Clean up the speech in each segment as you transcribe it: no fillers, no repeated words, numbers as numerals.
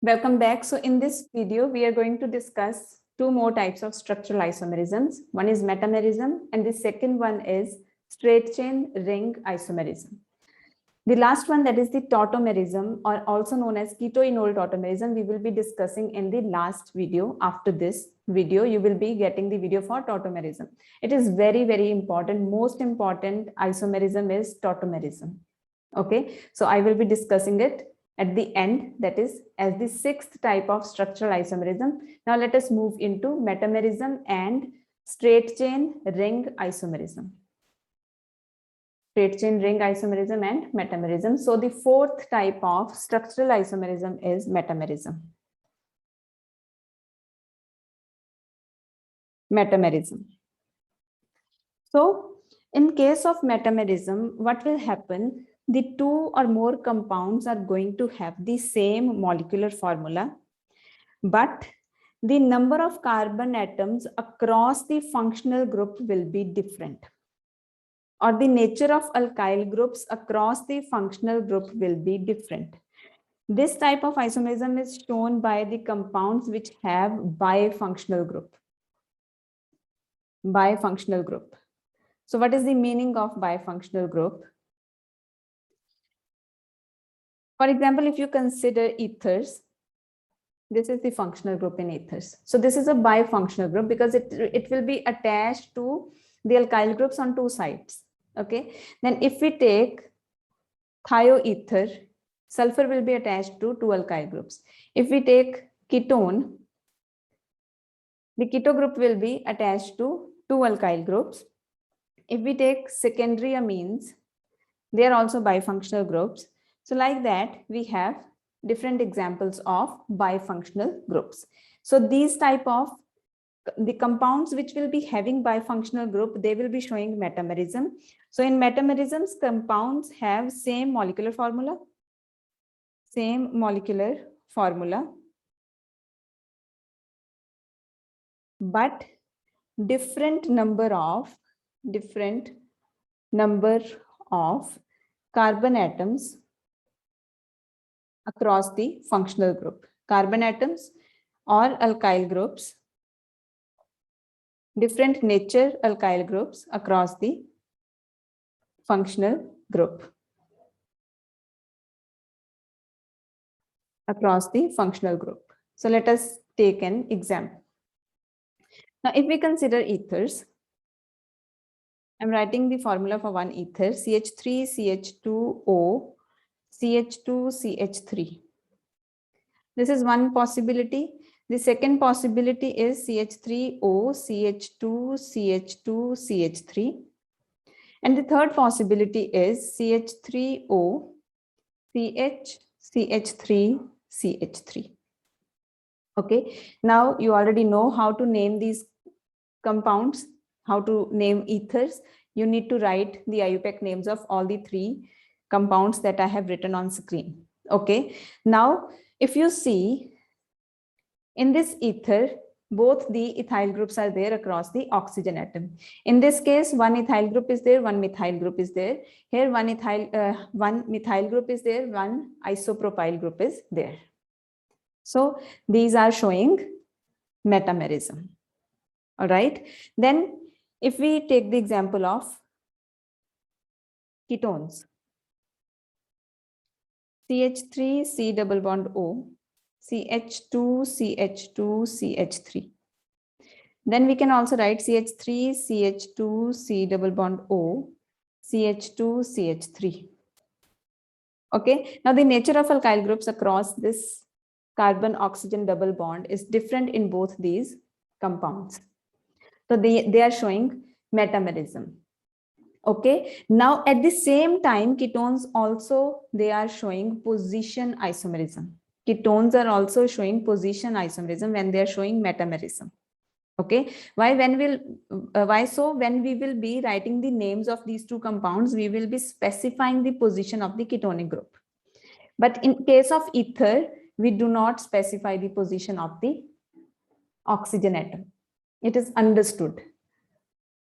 Welcome back. So in this video, we are going to discuss two more types of structural isomerisms. One is metamerism and the second one is straight chain ring isomerism. The last one, that is the tautomerism, or also known as keto-enol tautomerism, we will be discussing in the last video. After this video, you will be getting the video for tautomerism. It is very, very important. Most important isomerism is tautomerism. Okay, so I will be discussing it at the end, that is as the sixth type of structural isomerism. Now let us move into metamerism and straight chain ring isomerism. Straight chain ring isomerism and metamerism. So the fourth type of structural isomerism is metamerism. Metamerism. So in case of metamerism, what will happen? The two or more compounds are going to have the same molecular formula, but the number of carbon atoms across the functional group will be different, or the nature of alkyl groups across the functional group will be different. This type of isomerism is shown by the compounds which have bifunctional group. Bifunctional group. So what is the meaning of bifunctional group? For example, if you consider ethers, this is the functional group in ethers. So this is a bifunctional group because it will be attached to the alkyl groups on two sides. Okay. Then if we take thioether, sulfur will be attached to two alkyl groups. If we take ketone, the keto group will be attached to two alkyl groups. If we take secondary amines, they are also bifunctional groups. So like that, we have different examples of bifunctional groups. So these type of the compounds which will be having bifunctional group, they will be showing metamerism. So in metamerisms, compounds have same molecular formula, but different number of carbon atoms across the functional group. Carbon atoms or alkyl groups, different nature alkyl groups across the functional group. So let us take an example. Now, if we consider ethers, I'm writing the formula for one ether, CH3, CH2O, CH2, CH3. This is one possibility. The second possibility is CH3O, CH2, CH2, CH3. And the third possibility is CH3O, CH, CH3, CH3. Okay, now you already know how to name these compounds, how to name ethers. You need to write the IUPAC names of all the three compounds that I have written on screen. Okay, now if you see in this ether, both the ethyl groups are there across the oxygen atom. In this case, one ethyl group is there, one methyl group is there. Here, one methyl group is there, one isopropyl group is there. So these are showing metamerism. All right. Then if we take the example of ketones, CH3, C double bond O, CH2, CH2, CH3. Then we can also write CH3, CH2, C double bond O, CH2, CH3. Okay. Now the nature of alkyl groups across this carbon-oxygen double bond is different in both these compounds. So they are showing metamerism. Okay. Now at the same time, ketones also, they are showing position isomerism. Ketones are also showing position isomerism when they are showing metamerism. Okay. Why? When we will be writing the names of these two compounds, we will be specifying the position of the ketonic group. But in case of ether, we do not specify the position of the oxygen atom. It is understood.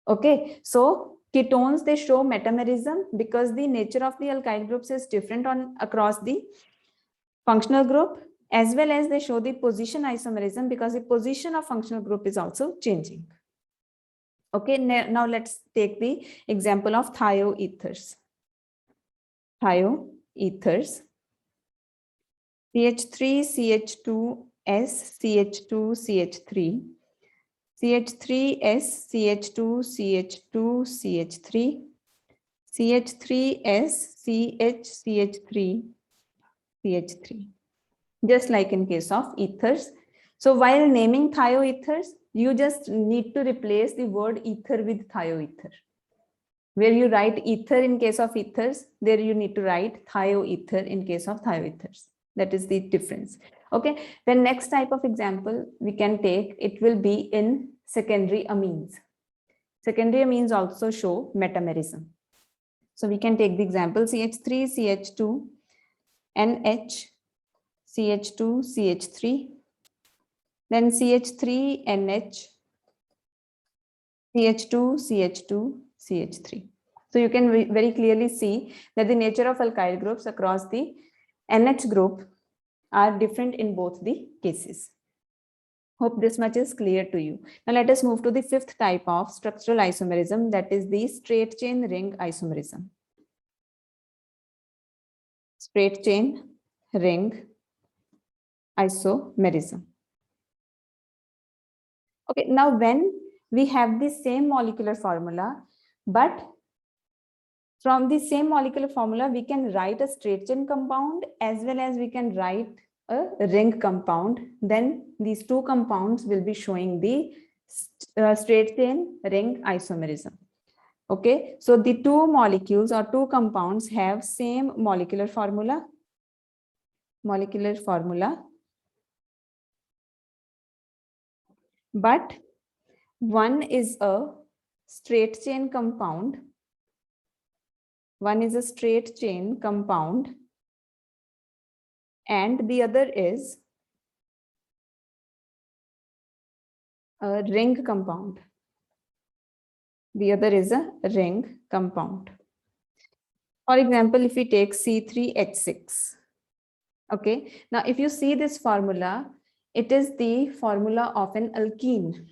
Okay, so ketones, they show metamerism because the nature of the alkyl groups is different across the functional group, as well as they show the position isomerism because the position of functional group is also changing. Okay, now let's take the example of thioethers. Thioethers. CH3, CH2S, CH2, CH3. CH3S, CH2, CH2, CH3. CH3S, CH, CH3, CH3. Just like in case of ethers. So while naming thioethers, you just need to replace the word ether with thioether. Where you write ether in case of ethers, there you need to write thioether in case of thioethers. That is the difference. Okay, the next type of example we can take, it will be in secondary amines. Secondary amines also show metamerism. So we can take the example CH3, CH2, NH, CH2, CH3, then CH3, NH, CH2, CH2, CH3. So you can very clearly see that the nature of alkyl groups across the NH group are different in both the cases. Hope this much is clear to you. Now let us move to the fifth type of structural isomerism, that is the straight chain ring isomerism. Straight chain ring isomerism. Okay, now when we have the same molecular formula, but from the same molecular formula, we can write a straight chain compound as well as we can write a ring compound. Then these two compounds will be showing the straight chain ring isomerism. Okay, so the two molecules or two compounds have same molecular formula. But one is a straight chain compound. One is a straight chain compound and the other is a ring compound. The other is a ring compound. For example, if we take C3H6. Okay, now if you see this formula, it is the formula of an alkene.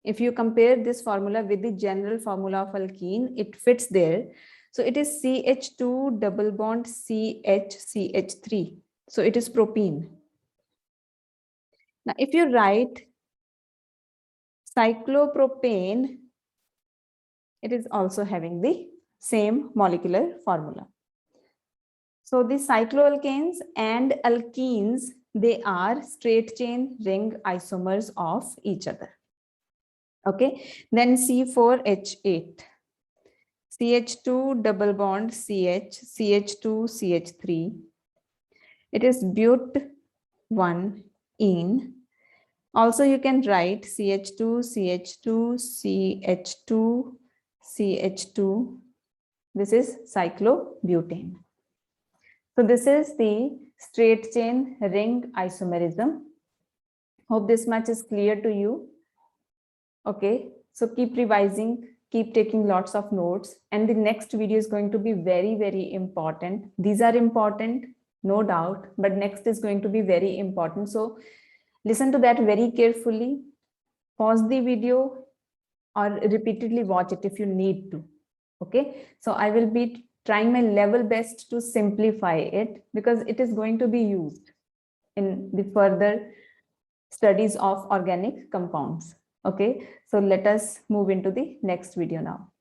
If you compare this formula with the general formula of alkene, it fits there. So it is CH2 double bond CH3. So it is propene. Now if you write cyclopropane, it is also having the same molecular formula. So the cycloalkanes and alkenes, they are straight chain ring isomers of each other. Okay, then C4H8. CH2 double bond CH, CH2, CH3. It is but1-ene. Also, you can write CH2, CH2, CH2, CH2. This is cyclobutane. So this is the straight chain ring isomerism. Hope this much is clear to you. Okay, so keep revising, keep taking lots of notes, and the next video is going to be very, very important. These are important, no doubt, but next is going to be very important. So listen to that very carefully, pause the video or repeatedly watch it if you need to. Okay, so I will be trying my level best to simplify it because it is going to be used in the further studies of organic compounds. Okay, so let us move into the next video now.